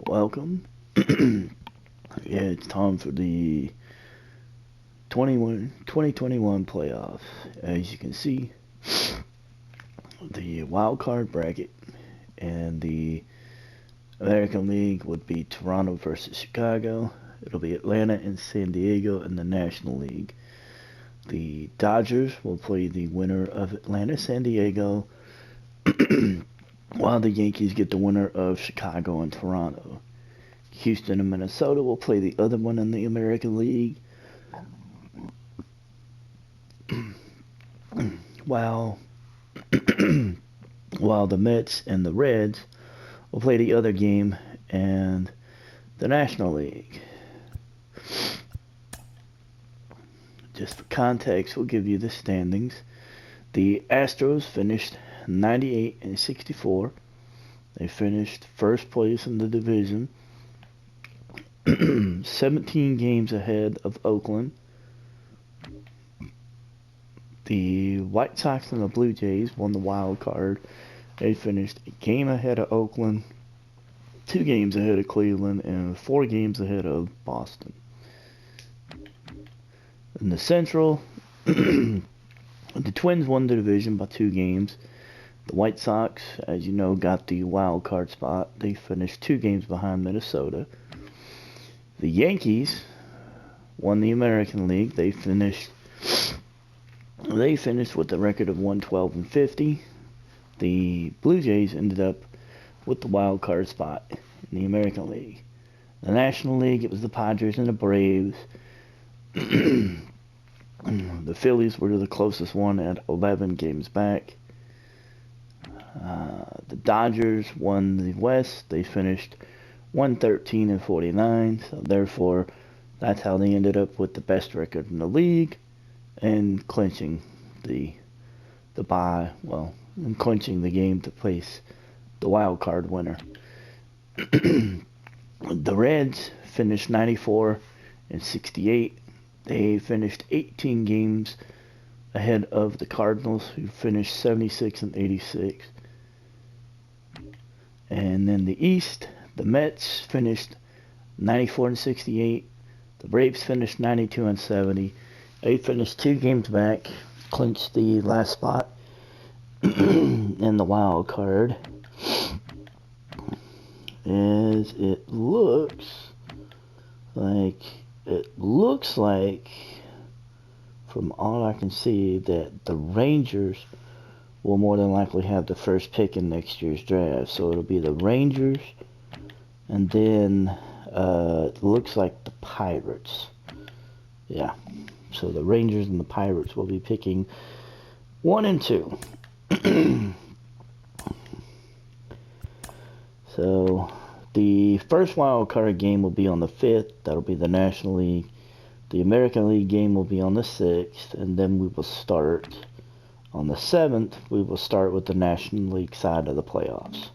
Welcome. Yeah, it's time for the 2021 playoffs. As you can see, the wild card bracket and the American League would be Toronto versus Chicago. It'll be Atlanta and San Diego in the National League. The Dodgers will play the winner of Atlanta San Diego, while the Yankees get the winner of Chicago and Toronto. Houston and Minnesota will play the other one in the American League, while while the Mets and the Reds will play the other game in the National League. Just for context, we'll give you the standings. The Astros finished 98 and 64. They finished first place in the division, 17 games ahead of Oakland. The White Sox and the Blue Jays won the wild card. They finished a game ahead of Oakland, 2 games ahead of Cleveland, and 4 games ahead of Boston. In the Central, the Twins won the division by 2 games. The White Sox, as you know, got the wild card spot. They finished 2 games behind Minnesota. The Yankees won the American League. They finished with a record of 112 and 50. The Blue Jays ended up with the wild card spot in the American League. The National League, it was the Padres and the Braves. The Phillies were the closest one at 11 games back. The Dodgers won the West. They finished 113 and 49. So therefore, that's how they ended up with the best record in the league and clinching the bye. Well, and clinching the game to place the wild card winner. The Reds finished 94 and 68. They finished 18 games ahead of the Cardinals, who finished 76 and 86. And then the East, the Mets finished 94 and 68. The Braves finished 92 and 70. They finished 2 games back, clinched the last spot in the wild card. As it looks like, from all I can see, that the Rangers will more than likely have the first pick in next year's draft. So it'll be the Rangers, and then it looks like the Pirates. Yeah. So the Rangers and the Pirates will be picking 1 and 2. So the first wild card game will be on the 5th. That'll be the National League. The American League game will be on the 6th, and then we will start on the 7th. We will start with the National League side of the playoffs.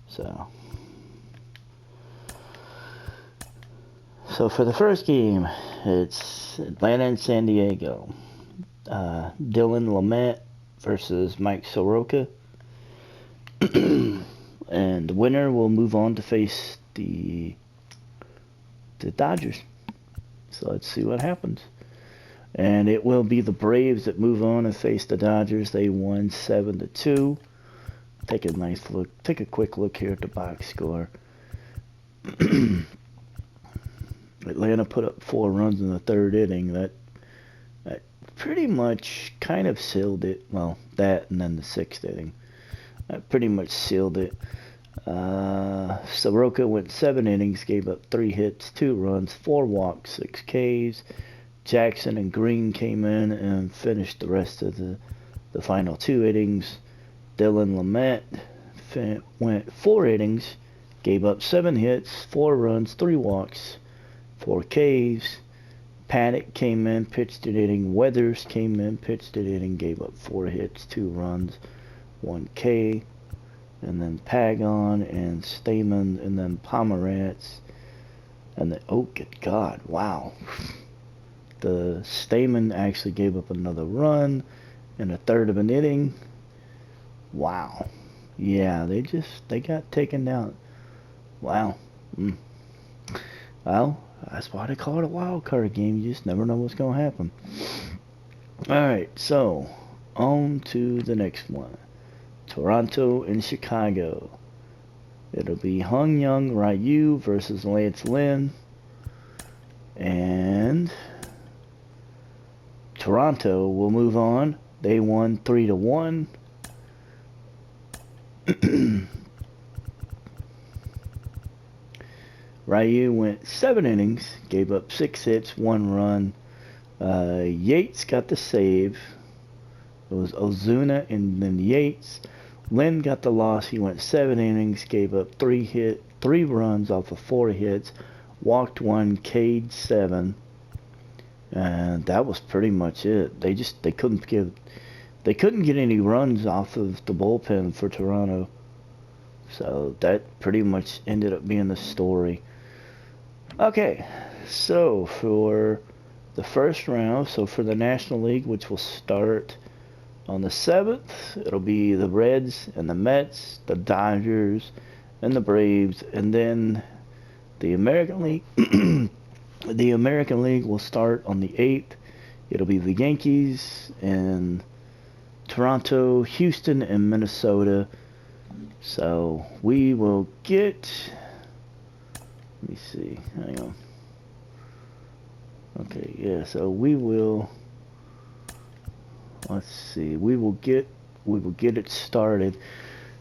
So for the first game, it's Atlanta and San Diego. Dylan Lamet versus Mike Soroka. And the winner will move on to face the Dodgers. So let's see what happens. And it will be the Braves that move on and face the Dodgers. They won 7-2. Take a quick look here at the box score. Atlanta put up 4 runs in the 3rd inning. That pretty much kind of sealed it. Well, that and then the 6th inning. That pretty much sealed it. Soroka went 7 innings, gave up 3 hits, 2 runs, 4 walks, 6 Ks. Jackson and Green came in and finished the rest of the final 2 innings. Dylan Lamet went 4 innings, gave up 7 hits, 4 runs, 3 walks, 4 Ks. Paddock came in, pitched an inning. Weathers came in, pitched an inning, gave up 4 hits, 2 runs, 1 K. And then Pagan and Stamen, and then Pomeranz. And then, oh, good God, wow. The Stamen actually gave up another run in a 1/3 of an inning. Wow. Yeah, they got taken down. Wow. Mm. Well, that's why they call it a wild card game. You just never know what's going to happen. Alright, so on to the next one. Toronto and Chicago. It'll be Hung Young Ryu versus Lance Lynn. And Toronto will move on. They won 3-1. Ryu went 7 innings, gave up 6 hits, 1 run. Yates got the save. It was Ozuna and then Yates. Lynn got the loss. He went 7 innings, gave up 3 runs off of 4 hits, walked 1, K'd 7, and that was pretty much it. They couldn't get any runs off of the bullpen for Toronto. So that pretty much ended up being the story. Okay, so for the first round, so for the National League, which will start on the 7th, it'll be the Reds and the Mets, the Dodgers, and the Braves, and then the American League. The American League will start on the 8th. It'll be the Yankees and Toronto, Houston, and Minnesota. So we will get. Let me see. Hang on. Okay, yeah. So we will. Let's see. We will get it started.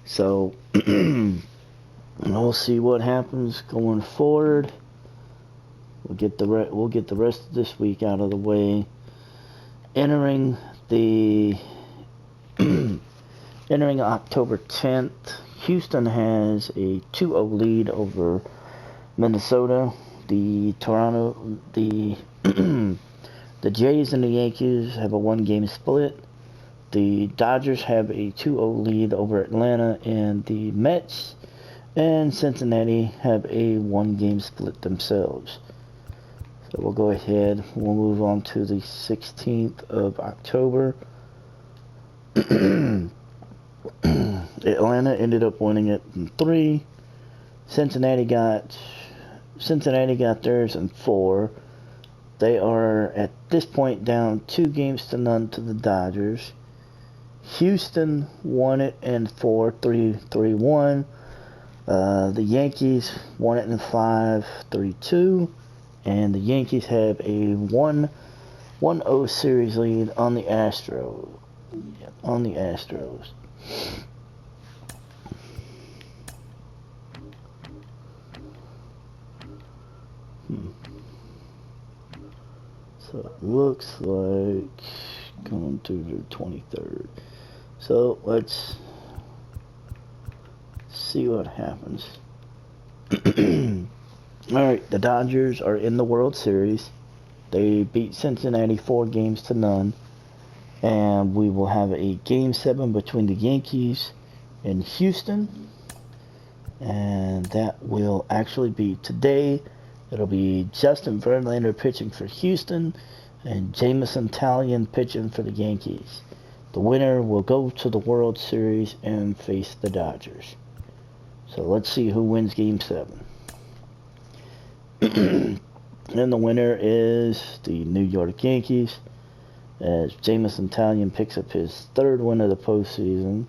So we'll see what happens going forward. We'll get the rest of this week out of the way. Entering October 10th, Houston has a 2-0 lead over Minnesota. The Jays and the Yankees have a 1-game split. The Dodgers have a 2-0 lead over Atlanta, and the Mets and Cincinnati have a 1-game split themselves. So we'll go ahead. We'll move on to the 16th of October. Atlanta ended up winning it in 3. Cincinnati got theirs in 4. They are at this point down 2-0 to the Dodgers. Houston won it in 4, 3-1. The Yankees won it in 5, 3-2. And the Yankees have a 1-0 series lead on the Astros. So it looks like going to the 23rd. So let's see what happens. Alright, the Dodgers are in the World Series. They beat Cincinnati 4-0. And we will have a Game 7 between the Yankees and Houston. And that will actually be today. It'll be Justin Verlander pitching for Houston and Jameson Taillon pitching for the Yankees. The winner will go to the World Series and face the Dodgers. So let's see who wins Game 7. And the winner is the New York Yankees, as Jameson Taillon picks up his 3rd win of the postseason.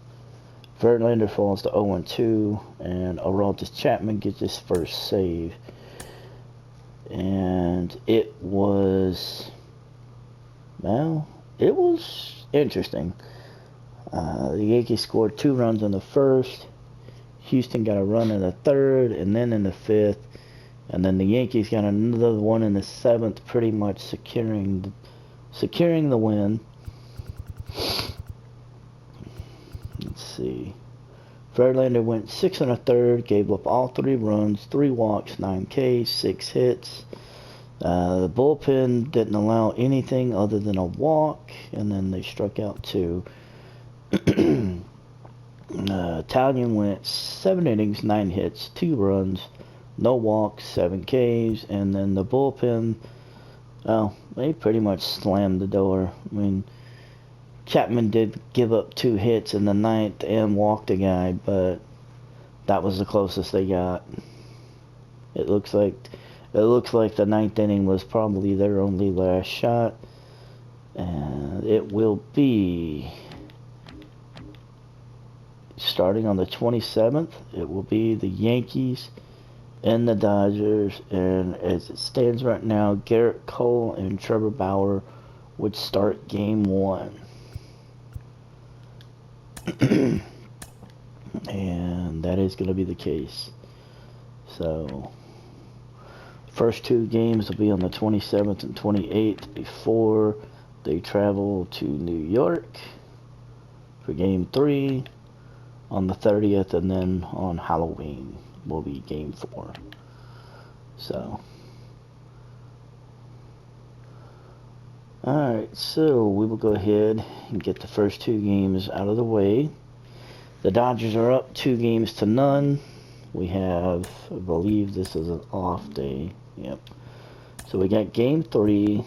Verlander falls to 0-2, and Aroldis Chapman gets his first save. And it was interesting. The Yankees scored 2 runs in the 1st. Houston got a run in the 3rd, and then in the 5th. And then the Yankees got another one in the 7th, pretty much securing the win. Let's see. Verlander went 6 1/3, gave up all 3 runs, 3 walks, 9 Ks, 6 hits. The bullpen didn't allow anything other than a walk, and then they struck out 2. Taillon went 7 innings, 9 hits, 2 runs, no walks, 7 Ks, and then the bullpen, they pretty much slammed the door. I mean, Chapman did give up 2 hits in the 9th and walked a guy, but that was the closest they got. It looks like the ninth inning was probably their only last shot, and it will be starting on the 27th. It will be the Yankees and the Dodgers, and as it stands right now, Garrett Cole and Trevor Bauer would start game 1. And that is going to be the case. So, first 2 games will be on the 27th and 28th before they travel to New York for game 3 on the 30th, and then on Halloween will be game 4. So, alright, so we will go ahead and get the first 2 games out of the way. The Dodgers are up 2-0. We have, I believe this is an off day. Yep. So we got game 3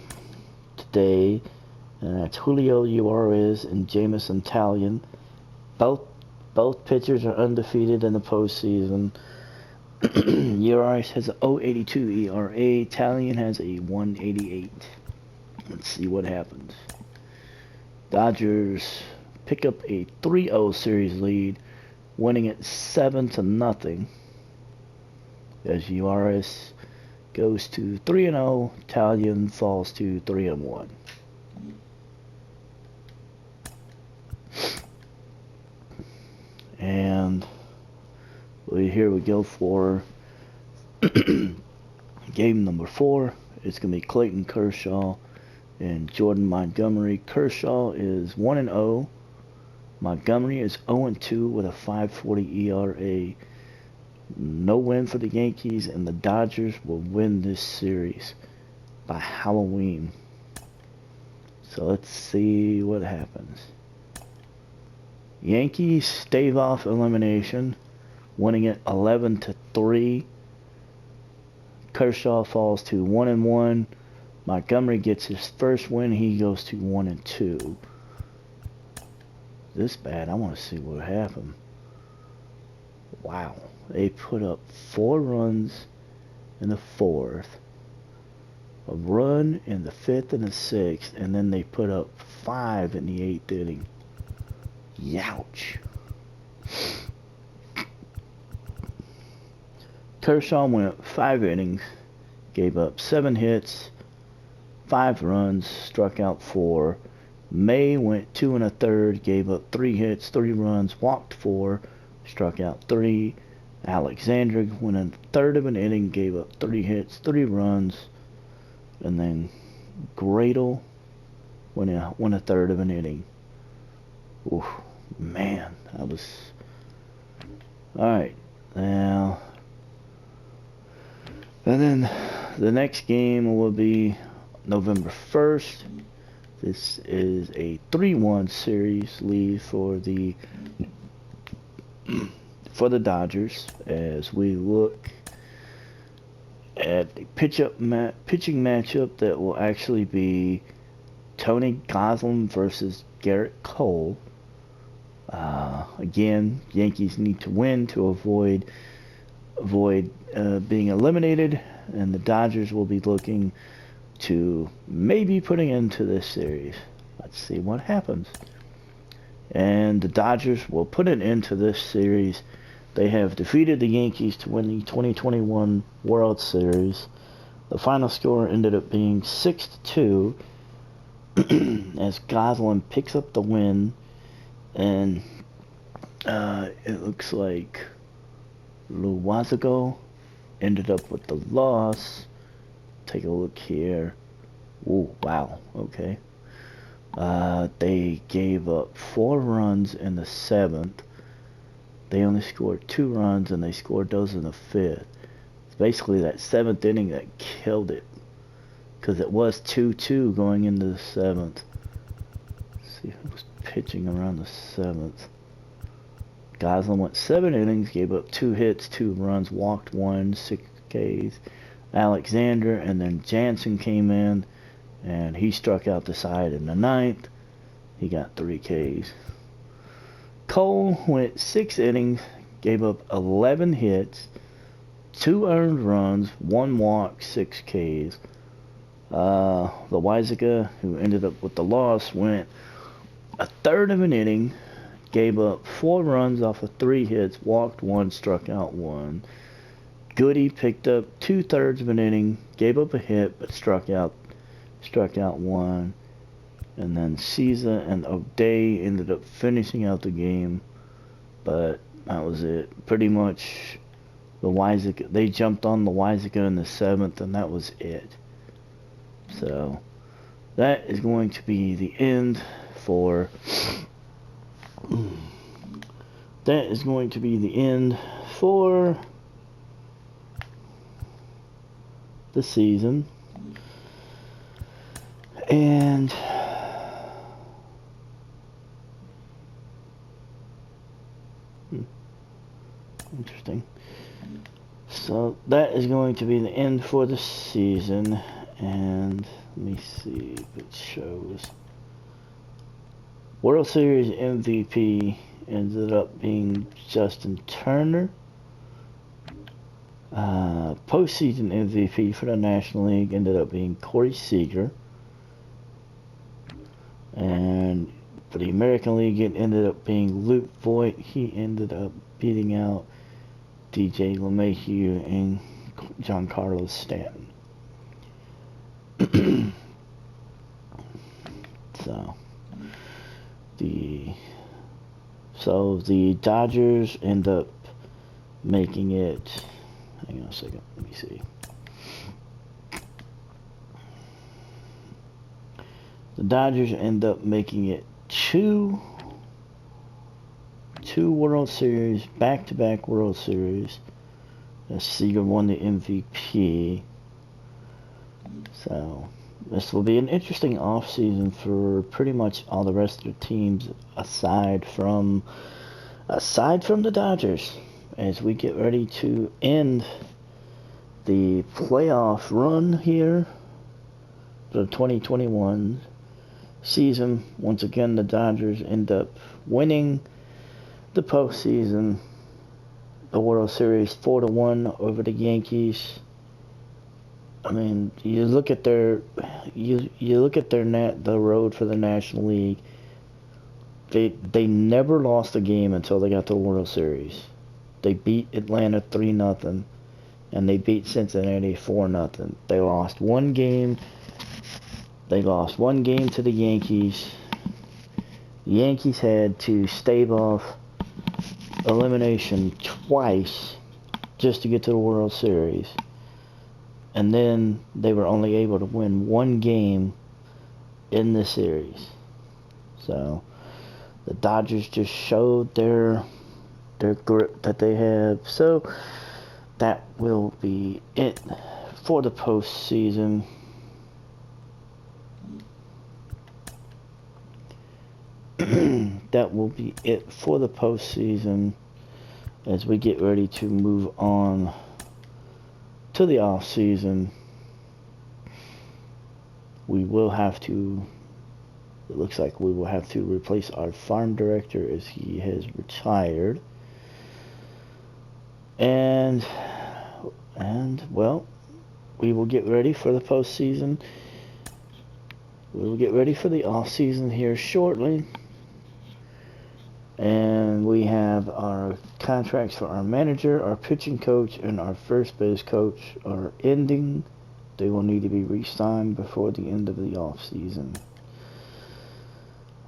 today, and that's Julio Urias and Jameson Taillon. Both pitchers are undefeated in the postseason. Urias has a 0.82 ERA. Taillon has a 1.88. Let's see what happens. Dodgers pick up a 3-0 series lead, winning it 7-0. As Urias goes to 3-0, Taillon falls to 3-1. And here we go for game number 4. It's going to be Clayton Kershaw and Jordan Montgomery. Kershaw is 1-0. Montgomery is 0-2 with a 5.40 ERA. No win for the Yankees, and the Dodgers will win this series by Halloween. So let's see what happens. Yankees stave off elimination, winning it 11-3. Kershaw falls to 1-1. Montgomery gets his first win. He goes to 1-2. This bad. I want to see what happened. Wow. They put up 4 runs in the 4th, a run in the 5th and the 6th, and then they put up 5 in the 8th inning. Youch. Kershaw went 5 innings, gave up 7 hits, 5 runs, struck out 4. May went 2 1/3, gave up 3 hits, 3 runs, walked 4, struck out 3. Alexander went 1/3 of an inning, gave up 3 hits, 3 runs, and then Gradle went 1/3 of an inning. Oof, man, that was... Alright, now... And then the next game will be November 1st. This is a 3-1 series lead for the Dodgers, as we look at a pitching matchup that will actually be Tony Gonsolin versus Garrett Cole. Again, Yankees need to win to avoid being eliminated, and the Dodgers will be looking to maybe putting into this series. Let's see what happens. And the Dodgers will put an end to this series. They have defeated the Yankees to win the 2021 World Series. The final score ended up being 6-2 as Gonsolin picks up the win, and it looks like Luazago ended up with the loss. Take a look here. Ooh, wow, okay. They gave up 4 runs in the 7th. They only scored 2 runs, and they scored those in the 5th. It's basically that 7th inning that killed it, because it was 2-2 going into the 7th. Let's see who was pitching around the 7th. Gonsolin went 7 innings, gave up 2 hits, 2 runs, walked 1, 6 Ks. Alexander, and then Jansen came in, and he struck out the side in the 9th. He got 3 Ks. Cole went 6 innings, gave up 11 hits, 2 earned runs, 1 walk, 6 Ks. The Weisiger, who ended up with the loss, went a third of an inning, gave up 4 runs off of 3 hits, walked 1, struck out 1. Goody picked up 2/3 of an inning, gave up a hit, but struck out 1. And then Caesar and O'Day ended up finishing out the game, but that was it. Pretty much, the Weisiger, they jumped on the Weisiger in the 7th, and that was it. So that is going to be the end for the season. And interesting. So that is going to be the end for the season. And let me see if it shows. World Series MVP ended up being Justin Turner. Postseason MVP for the National League ended up being Corey Seager. And for the American League, it ended up being Luke Voigt. He ended up beating out DJ LeMahieu and Giancarlo Stanton. So the Dodgers end up making it. Hang on a second. Let me see. The Dodgers end up making it two World Series, back-to-back World Series. Seager won the MVP. So this will be an interesting offseason for pretty much all the rest of the teams aside from the Dodgers, as we get ready to end the playoff run here for the 2021 season. Once again, the Dodgers end up winning the postseason, the World Series 4-1 over the Yankees. I mean, you look at the road for the National League. They never lost a game until they got to the World Series. They beat Atlanta 3-0, and they beat Cincinnati 4-0. They lost one game. They lost one game to the Yankees. The Yankees had to stave off elimination twice just to get to the World Series. And then they were only able to win one game in the series. So the Dodgers just showed their grip that they have. So that will be it for the postseason. That will be it for the postseason as we get ready to move on to the off season. We will have to, it looks like we will have to replace our farm director as he has retired. And well, we will get ready for the postseason. We will get ready for the off season here shortly. And we have our contracts for our manager, our pitching coach, and our first base coach are ending. They will need to be re-signed before the end of the off season.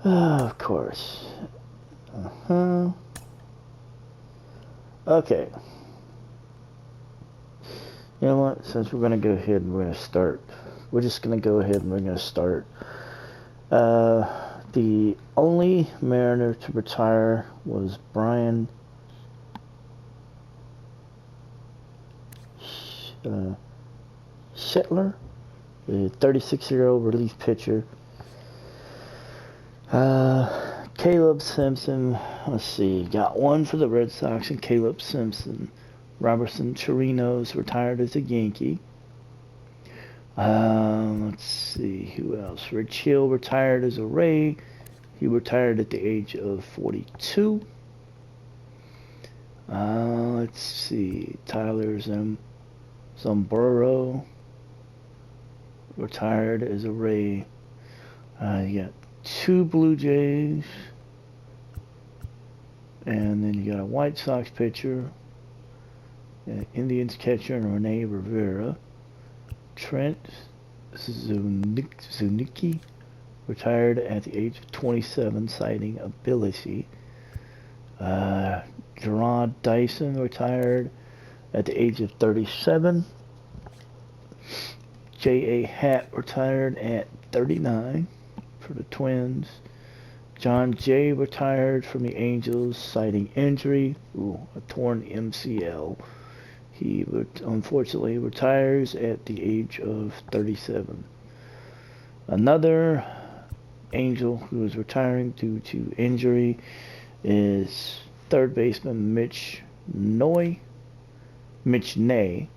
Of course. Okay. You know what? Since we're going to go ahead and we're going to start. We're just going to go ahead and we're going to start. The only Mariner to retire was Brian Shetler, the 36-year-old relief pitcher. Caleb Simpson, let's see, got one for the Red Sox, and Caleb Simpson. Robertson Chirinos retired as a Yankee. Let's see, who else? Rich Hill retired as a Ray. He retired at the age of 42. Let's see. Tyler Zamburo retired as a Ray. You got 2 Blue Jays. And then you got a White Sox pitcher. Indians catcher Rene Rivera. Trent Zunichi retired at the age of 27, citing ability. Gerard Dyson retired at the age of 37. J.A. Happ retired at 39 for the Twins. John Jay retired from the Angels, citing injury. A torn MCL. He unfortunately retires at the age of 37. Another Angel who is retiring due to injury is third baseman Mitch Ney.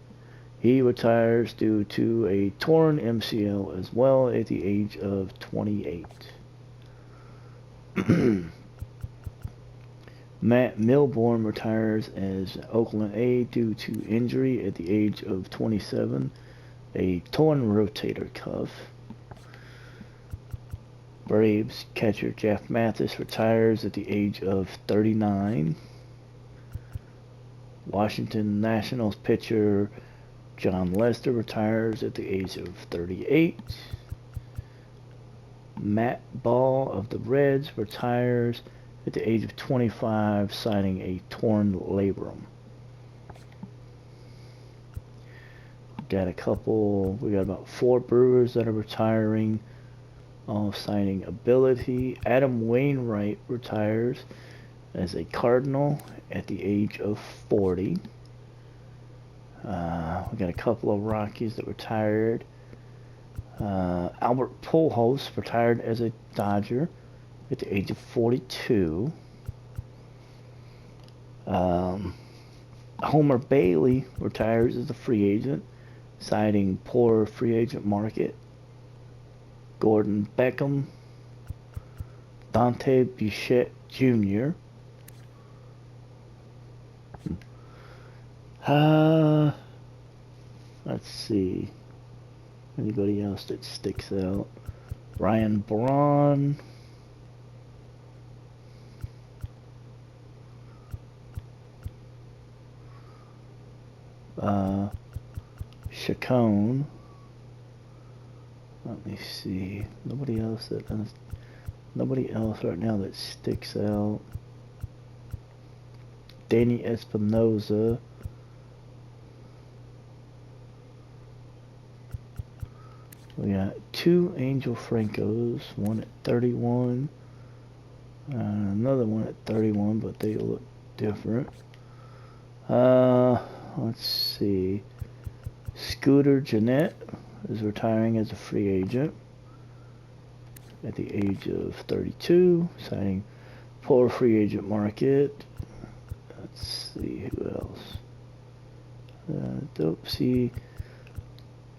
He retires due to a torn MCL as well at the age of 28. Matt Milbourne retires as Oakland A due to injury at the age of 27, a torn rotator cuff. Braves catcher Jeff Mathis retires at the age of 39. Washington Nationals pitcher John Lester retires at the age of 38. Matt Ball of the Reds retires at the age of 25, citing a torn labrum. We got about 4 Brewers that are retiring, all citing ability. Adam Wainwright retires as a Cardinal at the age of 40. We got a couple of Rockies that retired. Albert Pujols retired as a Dodger at the age of 42. Homer Bailey retires as a free agent, citing poor free agent market. Gordon Beckham, Dante Bichette Jr. Let's see. Anybody else that sticks out? Ryan Braun. Chacon. Let me see. Nobody else right now that sticks out. Danny Espinosa. We got 2 Angel Francos, one at 31, another one at 31, but they look different. Let's see. Scooter Gennett is retiring as a free agent at the age of 32, citing poor free agent market. Let's see who else.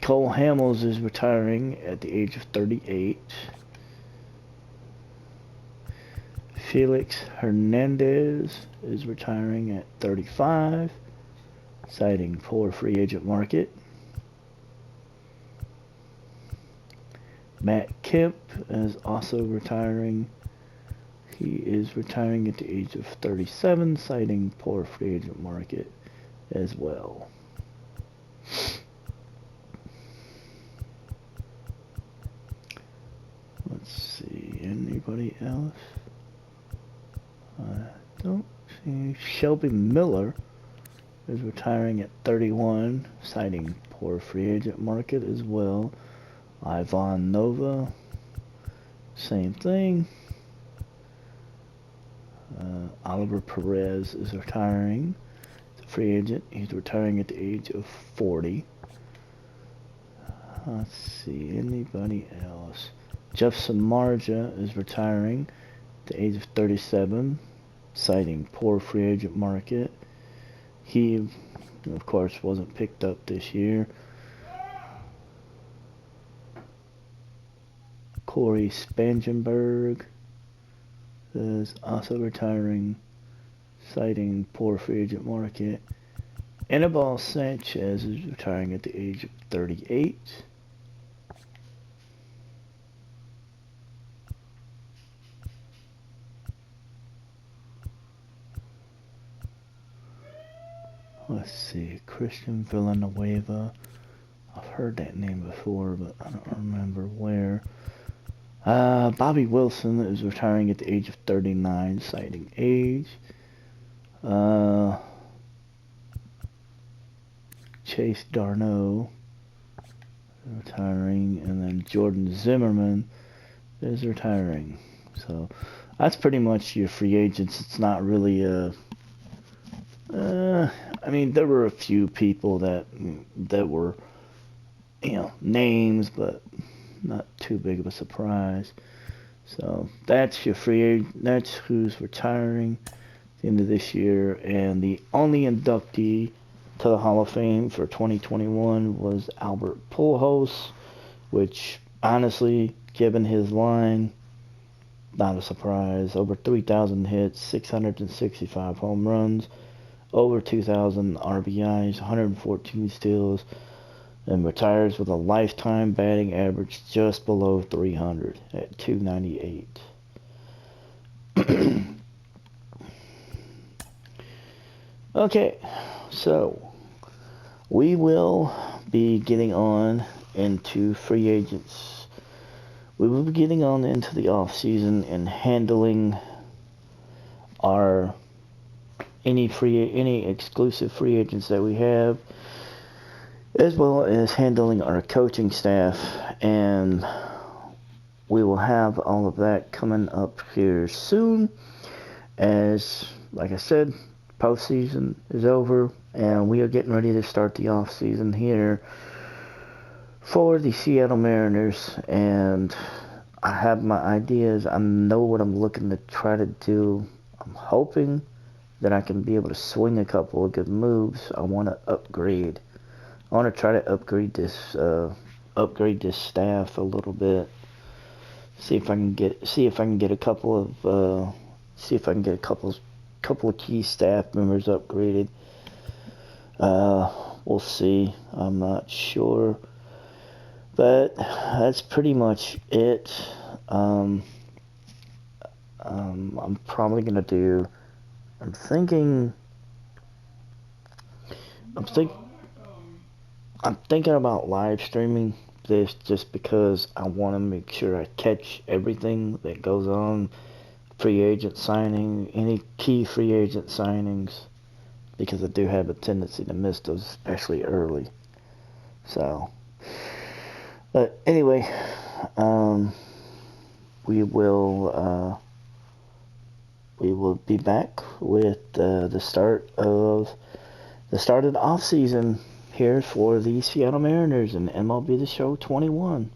Cole Hamels is retiring at the age of 38. Felix Hernandez is retiring at 35, citing poor free agent market. Matt Kemp is also retiring. He is retiring at the age of 37, citing poor free agent market as well. Let's see, anybody else? I don't see. Shelby Miller is retiring at 31, citing poor free agent market as well. Ivan Nova, same thing. Oliver Perez is retiring. He's a free agent. He's retiring at the age of 40. Let's see, anybody else? Jeff Samardzija is retiring at the age of 37, citing poor free agent market. He, of course, wasn't picked up this year. Corey Spangenberg is also retiring, citing poor free agent market. Anibal Sanchez is retiring at the age of 38. Let's see, Christian Villanueva. I've heard that name before, but I don't remember where. Bobby Wilson is retiring at the age of 39, citing age. Chase Darno retiring, and then Jordan Zimmerman is retiring. So that's pretty much your free agents. It's not really I mean, there were a few people that were, names, but not too big of a surprise. So that's your free agent. That's who's retiring at the end of this year. And the only inductee to the Hall of Fame for 2021 was Albert Pujols, which honestly, given his line, not a surprise. Over 3,000 hits, 665 home runs, over 2,000 RBIs, 114 steals, and retires with a lifetime batting average just below 300 at 298. Okay, so we will be getting on into free agents. We will be getting on into the off season and handling our any exclusive free agents that we have, as well as handling our coaching staff, and we will have all of that coming up here soon, as like I said, postseason is over and we are getting ready to start the off season here for the Seattle Mariners. And I have my ideas. I know what I'm looking to try to do. I'm hoping that I can be able to swing a couple of good moves. I want to upgrade. I want to try to upgrade this staff a little bit. See if I can get a couple of key staff members upgraded. We'll see. I'm not sure, but that's pretty much it. I'm probably gonna do. I'm thinking about live streaming this just because I want to make sure I catch everything that goes on. Free agent signing, any key free agent signings, because I do have a tendency to miss those, especially early. So, but anyway, we will be back with the start of the off season here for the Seattle Mariners and MLB The Show 21.